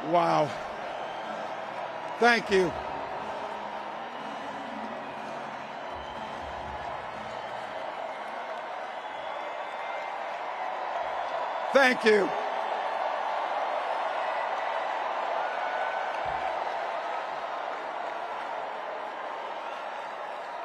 Wow. Thank you. Thank you.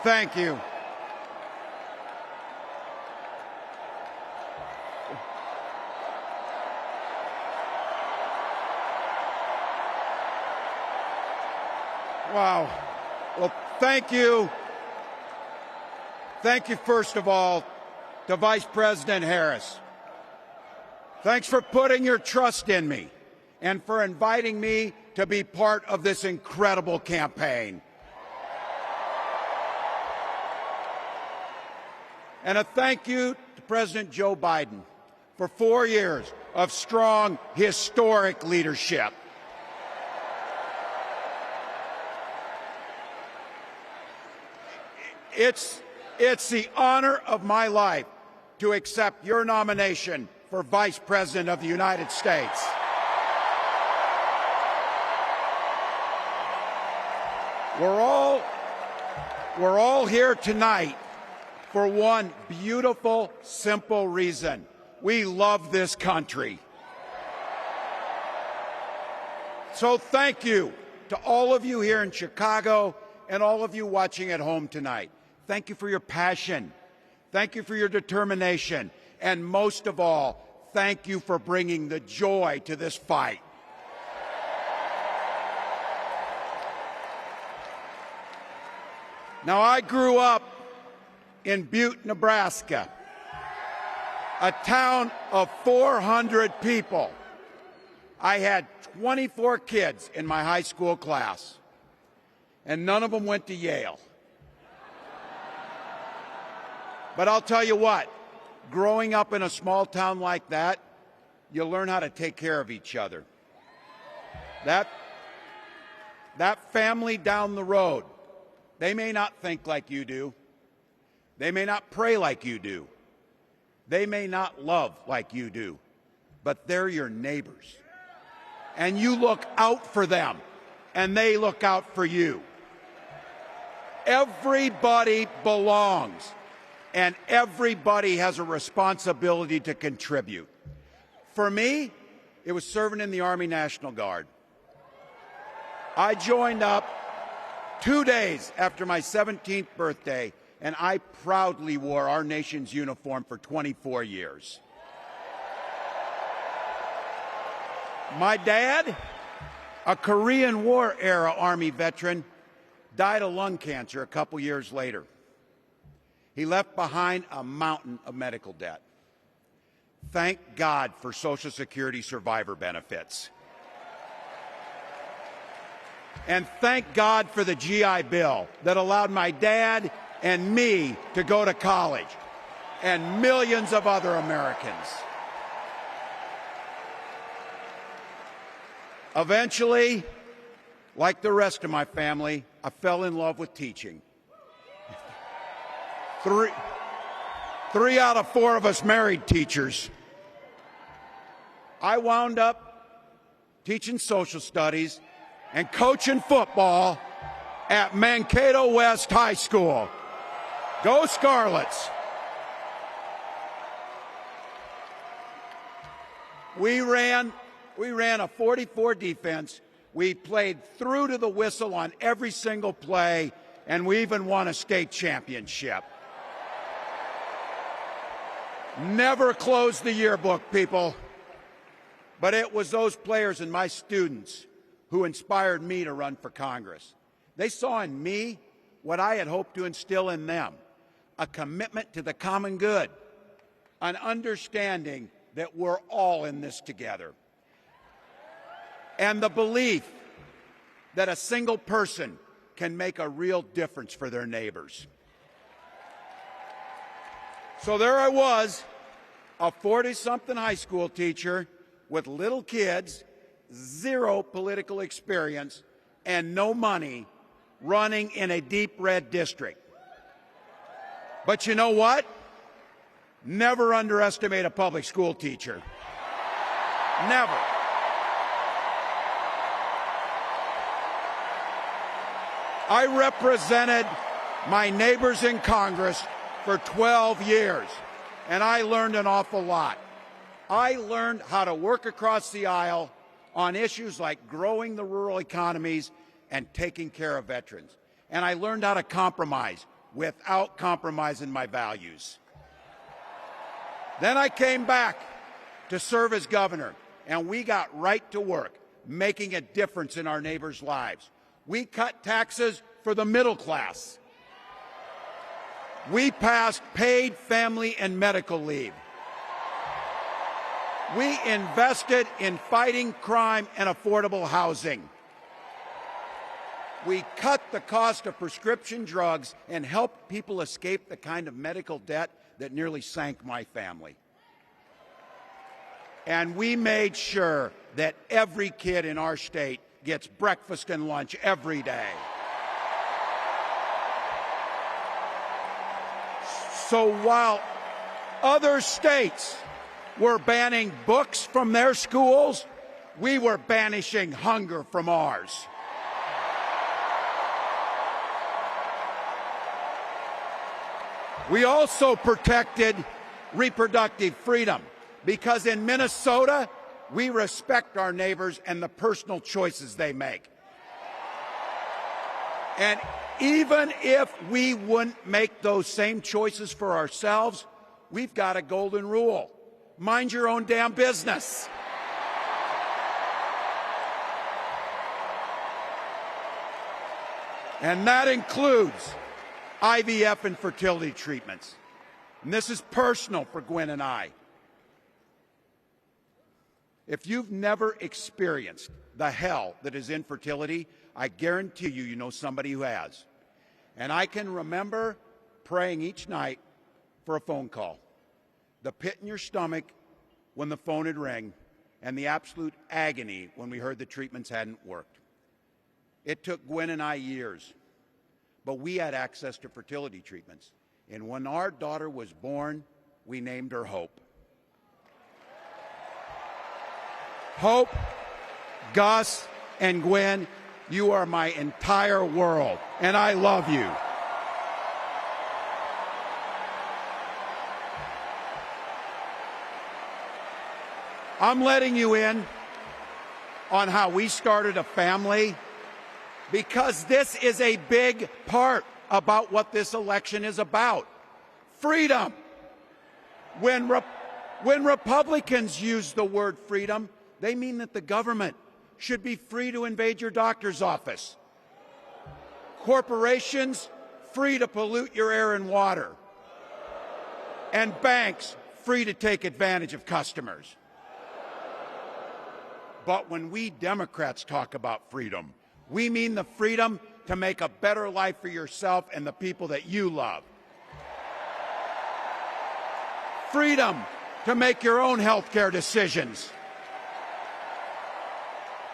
Thank you. Wow. Well, thank you. Thank you, first of all, to Vice President Harris. Thanks for putting your trust in me and for inviting me to be part of this incredible campaign. And a thank you to President Joe Biden for 4 years of strong, historic leadership. It's the honor of my life to accept your nomination for Vice President of the United States. We're all here tonight for one beautiful, simple reason. We love this country. So thank you to all of you here in Chicago and all of you watching at home tonight. Thank you for your passion. Thank you for your determination. And most of all, thank you for bringing the joy to this fight. Now, I grew up in Butte, Nebraska, a town of 400 people. I had 24 kids in my high school class, and none of them went to Yale. But I'll tell you what, growing up in a small town like that, you learn how to take care of each other. That family down the road, they may not think like you do. They may not pray like you do. They may not love like you do. But they're your neighbors. And you look out for them, and they look out for you. Everybody belongs. And everybody has a responsibility to contribute. For me, it was serving in the Army National Guard. I joined up 2 days after my 17th birthday, and I proudly wore our nation's uniform for 24 years. My dad, a Korean War era Army veteran, died of lung cancer a couple years later. He left behind a mountain of medical debt. Thank God for Social Security survivor benefits. And thank God for the GI Bill that allowed my dad and me to go to college, and millions of other Americans. Eventually, like the rest of my family, I fell in love with teaching. Three out of 4 of us married teachers. I wound up teaching social studies and coaching football at Mankato West High School. Go Scarlets! We ran a 44 defense. We played through to the whistle on every single play, and we even won a state championship. Never closed the yearbook, people. But it was those players and my students who inspired me to run for Congress. They saw in me what I had hoped to instill in them, a commitment to the common good, an understanding that we're all in this together, and the belief that a single person can make a real difference for their neighbors. So there I was, a 40-something high school teacher with little kids, 0 political experience, and no money, running in a deep red district. But you know what? Never underestimate a public school teacher. Never. I represented my neighbors in Congress for 12 years, and I learned an awful lot. I learned how to work across the aisle on issues like growing the rural economies and taking care of veterans. And I learned how to compromise without compromising my values. Then I came back to serve as governor, and we got right to work making a difference in our neighbors' lives. We cut taxes for the middle class. We passed paid family and medical leave. We invested in fighting crime and affordable housing. We cut the cost of prescription drugs and helped people escape the kind of medical debt that nearly sank my family. And we made sure that every kid in our state gets breakfast and lunch every day. So while other states were banning books from their schools, we were banishing hunger from ours. We also protected reproductive freedom because in Minnesota, we respect our neighbors and the personal choices they make. And even if we wouldn't make those same choices for ourselves, we've got a golden rule. Mind your own damn business. And that includes IVF and fertility treatments. And this is personal for Gwen and I. If you've never experienced the hell that is infertility, I guarantee you, you know somebody who has. And I can remember praying each night for a phone call. The pit in your stomach when the phone would ring, and the absolute agony when we heard the treatments hadn't worked. It took Gwen and I years, but we had access to fertility treatments. And when our daughter was born, we named her Hope. Hope, Gus, and Gwen, you are my entire world, and I love you. I'm letting you in on how we started a family because this is a big part about what this election is about. Freedom. When Republicans use the word freedom, they mean that the government should be free to invade your doctor's office. Corporations free to pollute your air and water. And banks free to take advantage of customers. But when we Democrats talk about freedom, we mean the freedom to make a better life for yourself and the people that you love. Freedom to make your own health care decisions.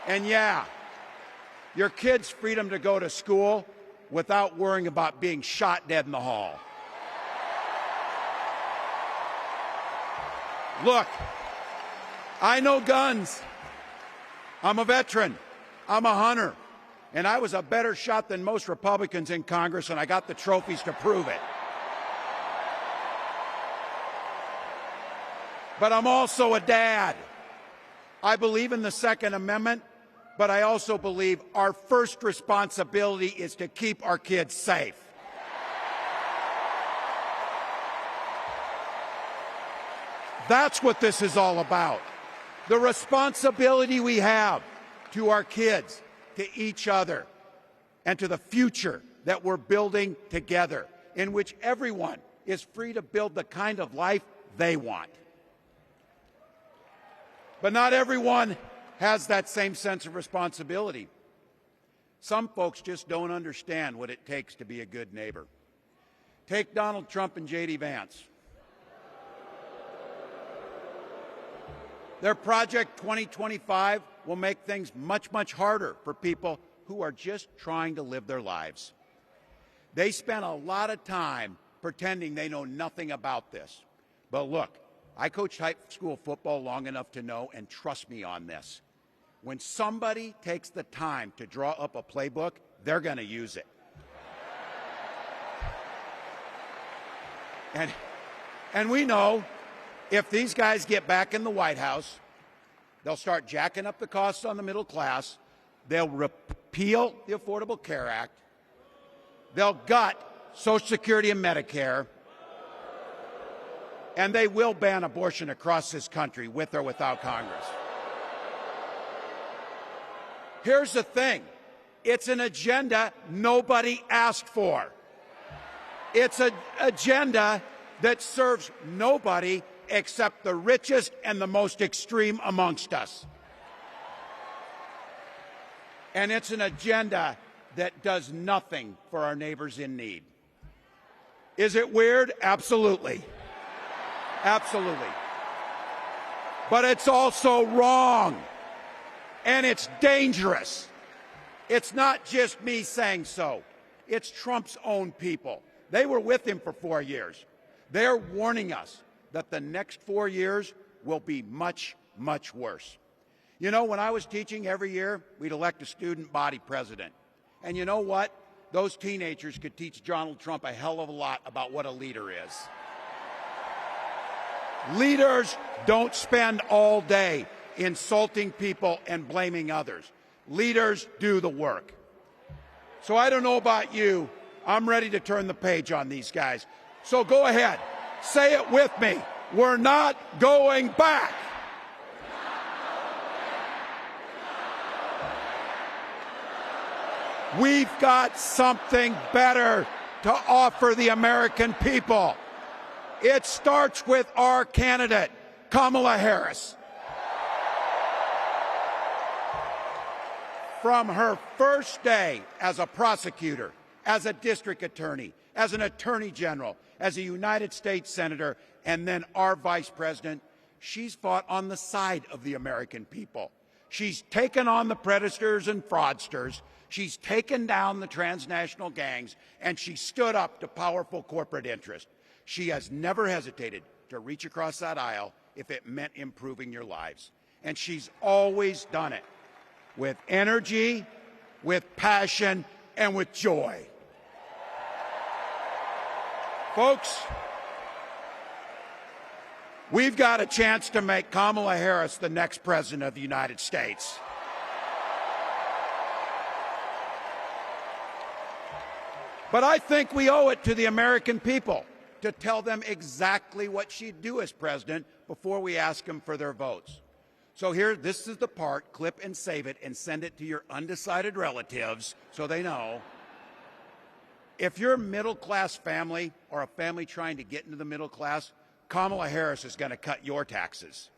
And yeah, your kids' freedom to go to school without worrying about being shot dead in the hall. Look, I know guns. I'm a veteran. I'm a hunter. And I was a better shot than most Republicans in Congress, and I got the trophies to prove it. But I'm also a dad. I believe in the Second Amendment, but I also believe our first responsibility is to keep our kids safe. That's what this is all about. The responsibility we have to our kids, to each other, and to the future that we're building together, in which everyone is free to build the kind of life they want. But not everyone has that same sense of responsibility. Some folks just don't understand what it takes to be a good neighbor. Take Donald Trump and J.D. Vance. Their Project 2025 will make things much, much harder for people who are just trying to live their lives. They spent a lot of time pretending they know nothing about this. But look, I coached high school football long enough to know, and trust me on this, when somebody takes the time to draw up a playbook, they're going to use it. And we know if these guys get back in the White House, they'll start jacking up the costs on the middle class. They'll repeal the Affordable Care Act. They'll gut Social Security and Medicare. And they will ban abortion across this country, with or without Congress. Here's the thing. It's an agenda nobody asked for. It's an agenda that serves nobody except the richest and the most extreme amongst us. And it's an agenda that does nothing for our neighbors in need. Is it weird? Absolutely. Absolutely. But it's also wrong. And it's dangerous. It's not just me saying so. It's Trump's own people. They were with him for 4 years. They're warning us that the next 4 years will be much, much worse. You know, when I was teaching every year, we'd elect a student body president. And you know what? Those teenagers could teach Donald Trump a hell of a lot about what a leader is. Leaders don't spend all day insulting people and blaming others. Leaders do the work. So I don't know about you. I'm ready to turn the page on these guys. So go ahead. Say it with me. We're not going back. We've got something better to offer the American people. It starts with our candidate, Kamala Harris. From her first day as a prosecutor, as a district attorney, as an attorney general, as a United States senator, and then our vice president, she's fought on the side of the American people. She's taken on the predators and fraudsters. She's taken down the transnational gangs, and she stood up to powerful corporate interests. She has never hesitated to reach across that aisle if it meant improving your lives. And she's always done it with energy, with passion, and with joy. Folks, we've got a chance to make Kamala Harris the next president of the United States. But I think we owe it to the American people to tell them exactly what she'd do as president before we ask them for their votes. So here, this is the part, clip and save it and send it to your undecided relatives so they know. If you're a middle-class family or a family trying to get into the middle class, Kamala Harris is going to cut your taxes.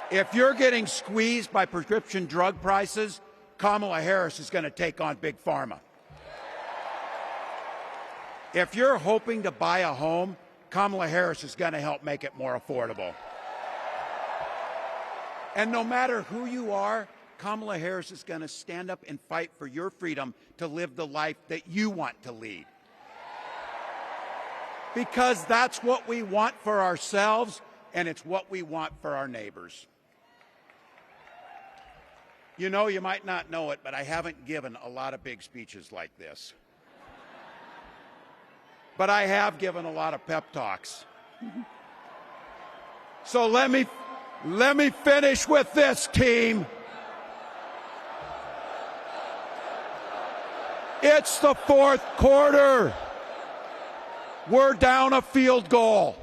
If you're getting squeezed by prescription drug prices, Kamala Harris is going to take on Big Pharma. If you're hoping to buy a home, Kamala Harris is going to help make it more affordable. And no matter who you are, Kamala Harris is going to stand up and fight for your freedom to live the life that you want to lead. Because that's what we want for ourselves, and it's what we want for our neighbors. You know, you might not know it, but I haven't given a lot of big speeches like this. But I have given a lot of pep talks. So let me finish with this, team. It's the fourth quarter. We're down a field goal,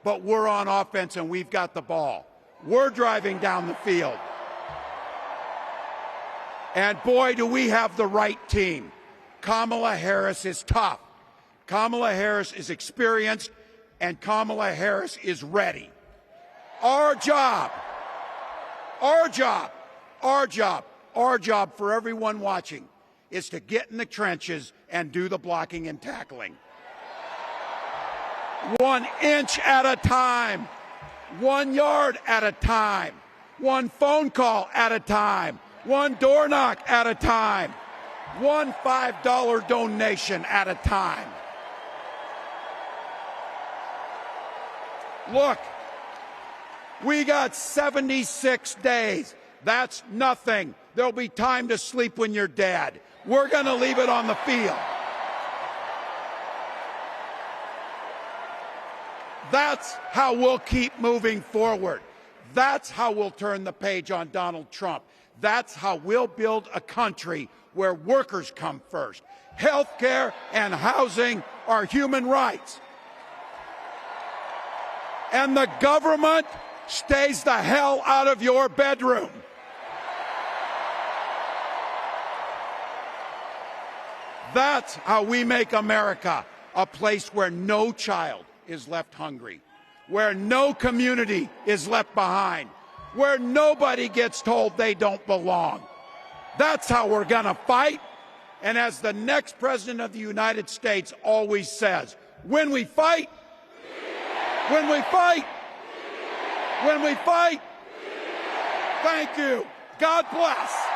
but we're on offense and we've got the ball. We're driving down the field. And boy, do we have the right team. Kamala Harris is tough. Kamala Harris is experienced, and Kamala Harris is ready. Our job for everyone watching is to get in the trenches and do the blocking and tackling. 1 inch at a time, 1 yard at a time, 1 phone call at a time, 1 door knock at a time, 1 $5 donation at a time. Look, we got 76 days. That's nothing. There'll be time to sleep when you're dead. We're going to leave it on the field. That's how we'll keep moving forward. That's how we'll turn the page on Donald Trump. That's how we'll build a country where workers come first. Health care and housing are human rights. And the government stays the hell out of your bedroom. That's how we make America a place where no child is left hungry, where no community is left behind, where nobody gets told they don't belong. That's how we're going to fight. And as the next president of the United States always says, when we fight, when we fight, when we fight, thank you. God bless.